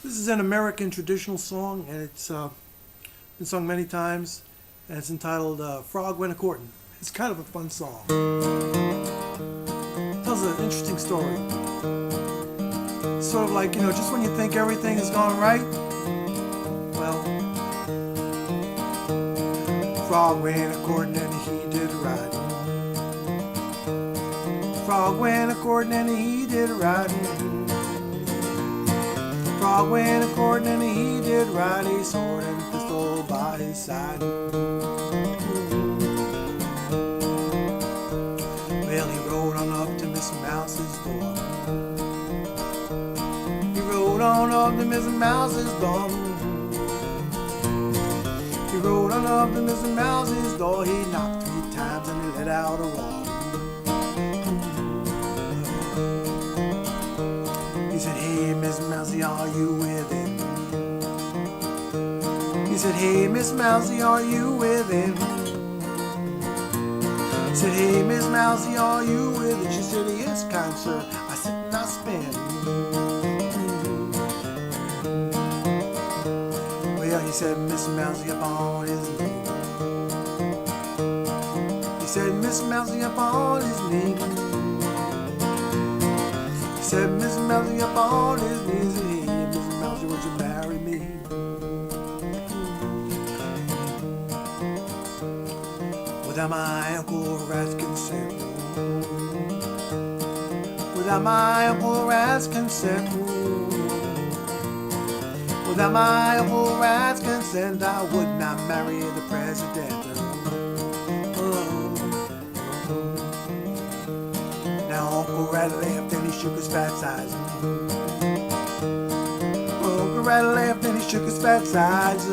This is an American traditional song, and it's been sung many times, and it's entitled Frog Went A-Courtin'. It's kind of a fun song. It tells an interesting story. It's sort of like, just when you think everything is going right, well, frog went a-courtin' and he did right. Frog went a-courtin' and he did right. Frog went a-courtin' and he did right. A sword and pistol by his side. Well, he rode on up to Miss Mouse's door. He rode on up to Miss Mouse's door. He rode on up to Miss Mouse's door. He knocked 3 times and he let out a roar. He said, "Hey, Miss Mousy, are you within?" He said, "Hey, Miss Mousy, are you within?" He said, "Hey, Miss Mousy, are you within?" She said, "Yes, kind sir, I sit and I spin." Well, he said, "Miss Mousy up on his knee." He said, "Miss Mousy up on his knee." He said, "Miss Mousy up on his knees." And he, "Miss Mousy, would you marry me?" Without my Uncle Rat's consent. Without my Uncle Rat's consent. Without my Uncle Rat's consent, I would not marry the president. Now Uncle Rat laughed and he shook his fat sides. Uncle Rat laughed and he shook his fat sides.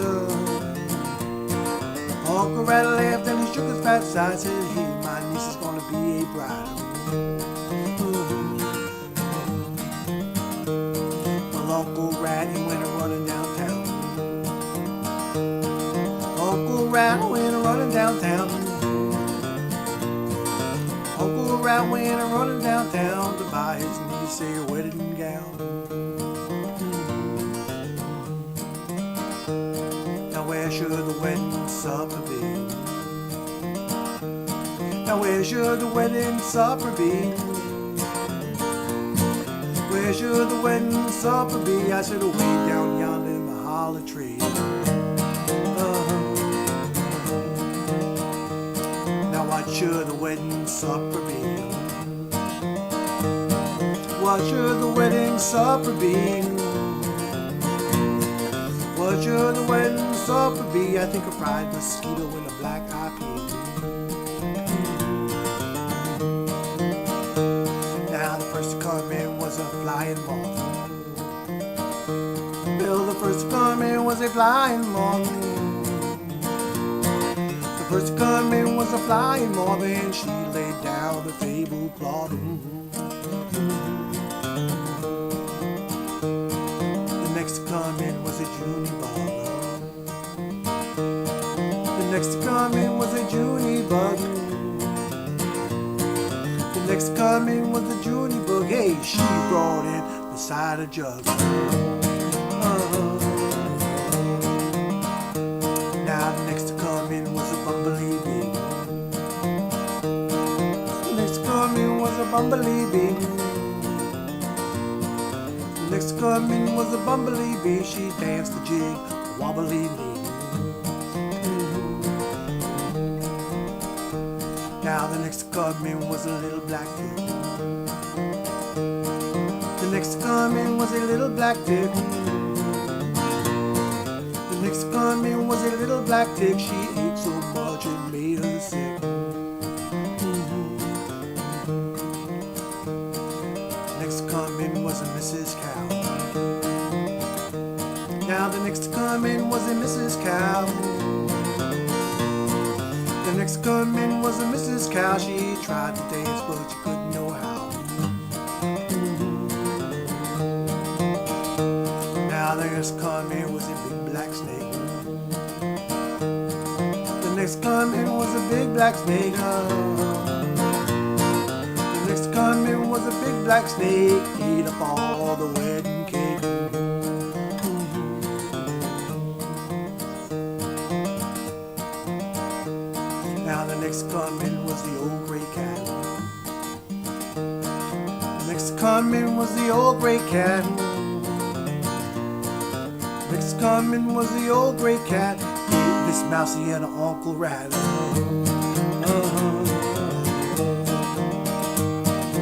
Uncle Rat laughed and he shook his fat sides. Said, "Hey, my niece is gonna be a bride." Well, Uncle Rat, he went running downtown. Uncle Rat went running downtown. Uncle Rat went running downtown to buy his niece a wedding gown. Now where should the wedding supper be? Now where should the wedding supper be? Where should the wedding supper be? I said, away down yonder in the hollow tree. Now what should the wedding supper be? What should the wedding supper be? What should the wedding supper be? I think a fried mosquito and a black-eyed pea. Now the first to come in was a flying moth. Bill, the first to come in was a flying moth. The first to come in was a flying moth, and she laid down the tablecloth. The next to come in was a Junie bug. The next to come in was a Junie bug. The next to come in was a Junie bug. Hey, she brought in beside a jug. Now the next to come in was a bumblebee bee. The next to come in was a bumblebee bee. The next to come in was a bumblebee bee. She danced the jig, wobbly knee. Now the next to come in was a little black tick. The next to come in was a little black tick. The next to come in was a little black tick. She ate so much it made her sick. Next to come in was a Mrs. Cow. Now the next to come in was a Mrs. Cow. The next to come in was a Mrs. Cow. She tried to dance but she couldn't know how. Now the next to come in was a big black snake. The next to come in was a big black snake. The next to come in was a big black snake. Ate up all the wedding cake. Mexican man was the old gray cat. Mexican man was the old gray cat. Mexican man was the old gray cat. Miss Mousy and her Uncle Rat.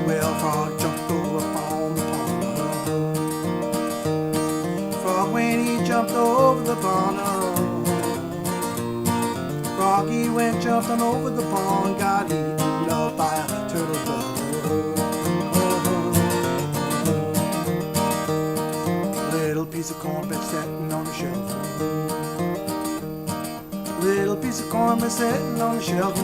Well, Frog jumped over on the pond. Frog, when he jumped over the pond, Froggy went jumping over the pond, got eaten up by a turtle dove. Little piece of cornbread sitting on the shelf. Little piece of cornbread sitting on the shelf.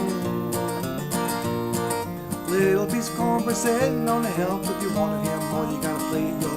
Little piece of cornbread sitting on the shelf. If you want to hear more, you gotta play it